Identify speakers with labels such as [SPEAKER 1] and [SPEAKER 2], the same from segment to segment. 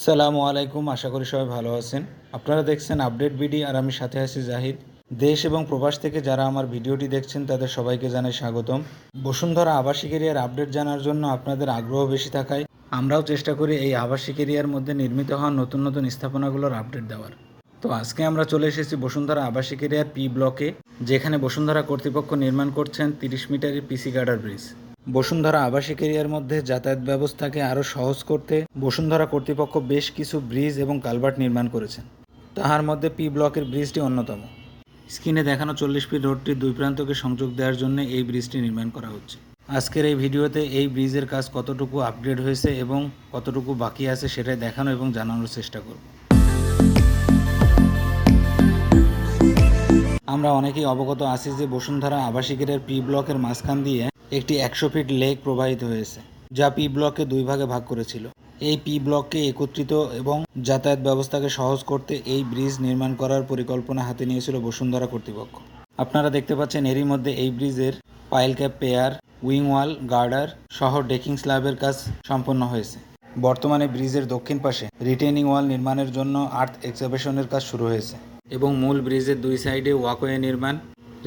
[SPEAKER 1] আসসালামু আলাইকুম, আশা করি সবাই ভালো আছেন। আপনারা দেখছেন আপডেট বিডি আর আমি সাথে আছি জাহিদ। দেশ এবং প্রবাস থেকে যারা আমার ভিডিওটি দেখছেন তাদের সবাইকে জানাই স্বাগতম। বসুন্ধরা আবাসিক এরিয়ার আপডেট জানার জন্য আপনাদের আগ্রহ বেশি থাকায় আমরাও চেষ্টা করি এই আবাসিক এরিয়ার মধ্যে নির্মিত হওয়া নতুন নতুন স্থাপনাগুলোর আপডেট দেওয়ার। তো আজকে আমরা চলে এসেছি বসুন্ধরা আবাসিক এরিয়ার পি ব্লকে, যেখানে বসুন্ধরা কর্তৃপক্ষ নির্মাণ করছেন 30 মিটারের পিসি গার্ডার ব্রিজ। বসুন্ধরা আবাসিক এরিয়ার মধ্যে যাতায়াত ব্যবস্থাকে আরও সহজ করতে বসুন্ধরা কর্তৃপক্ষ বেশ কিছু ব্রিজ এবং কালভার্ট নির্মাণ করেছেন। তাহার মধ্যে পি ব্লকের ব্রিজটি অন্যতম। স্ক্রিনে দেখানো 40 ফিট রোডটির দুই প্রান্তকে সংযোগ দেওয়ার জন্য এই ব্রিজটি নির্মাণ করা হচ্ছে। আজকের এই ভিডিওতে এই ব্রিজের কাজ কতটুকু আপগ্রেড হয়েছে এবং কতটুকু বাকি আছে সেটাই দেখানো এবং জানানোর চেষ্টা করব। আমরা অনেকেই অবগত আছি যে বসুন্ধরা আবাসিক এরিয়ার পি ব্লকের মাঝখান দিয়ে একটি 100 ফিট লেক প্রবাহিত হয়েছে, যা পি ব্লককে দুই ভাগে ভাগ করেছিল। এই পি ব্লককে একত্রিত এবং যাতায়াত ব্যবস্থাকে সহজ করতে এই ব্রিজ নির্মাণ করার পরিকল্পনা হাতে নিয়েছিল বসুন্ধরা কর্তৃপক্ষ। আপনারা দেখতে পাচ্ছেন এরই মধ্যে এই ব্রিজের পাইল ক্যাপ পেয়ার, উইং ওয়াল, গার্ডার সহ ডেকিং স্ল্যাবের কাজ সম্পন্ন হয়েছে। বর্তমানে ব্রিজের দক্ষিণ পাশে রিটেনিং ওয়াল নির্মাণের জন্য আর্থ এক্সকাভেশনের কাজ শুরু হয়েছে এবং মূল ব্রিজের দুই সাইডে ওয়াকওয়ে নির্মাণ,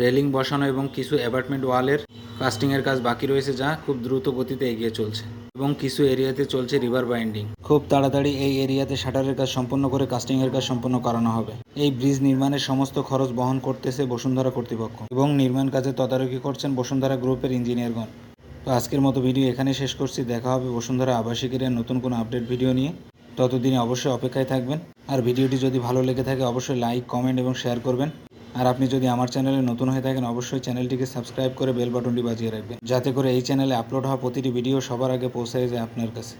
[SPEAKER 1] রেলিং বসানো এবং কিছু অ্যাপার্টমেন্ট ওয়ালের কাস্টিংয়ের কাজ বাকি রয়েছে, যা খুব দ্রুত গতিতে এগিয়ে চলছে এবং কিছু এরিয়াতে চলছে রিভার বাইন্ডিং। খুব তাড়াতাড়ি এই এরিয়াতে শাটারের কাজ সম্পন্ন করে কাস্টিংয়ের কাজ সম্পন্ন করানো হবে। এই ব্রিজ নির্মাণের সমস্ত খরচ বহন করতেছে বসুন্ধরা কর্তৃপক্ষ এবং নির্মাণ কাজে তদারকি করছেন বসুন্ধরা গ্রুপের ইঞ্জিনিয়ারগণ। তো আজকের মতো ভিডিও এখানেই শেষ করছি। দেখা হবে বসুন্ধরা আবাসিক এরিয়ার নতুন কোনো আপডেট ভিডিও নিয়ে। ততদিনে অবশ্যই অপেক্ষায় থাকবেন। আর ভিডিওটি যদি ভালো লেগে থাকে অবশ্যই লাইক, কমেন্ট এবং শেয়ার করবেন। আর আপনি যদি আমার চ্যানেলে নতুন হয়ে থাকেন অবশ্যই চ্যানেলটিকে সাবস্ক্রাইব করে বেল বাটনটি বাজিয়ে রাখবেন, যাতে করে এই চ্যানেলে আপলোড হওয়া প্রতিটি ভিডিও সবার আগে পৌঁছে যায় আপনার কাছে।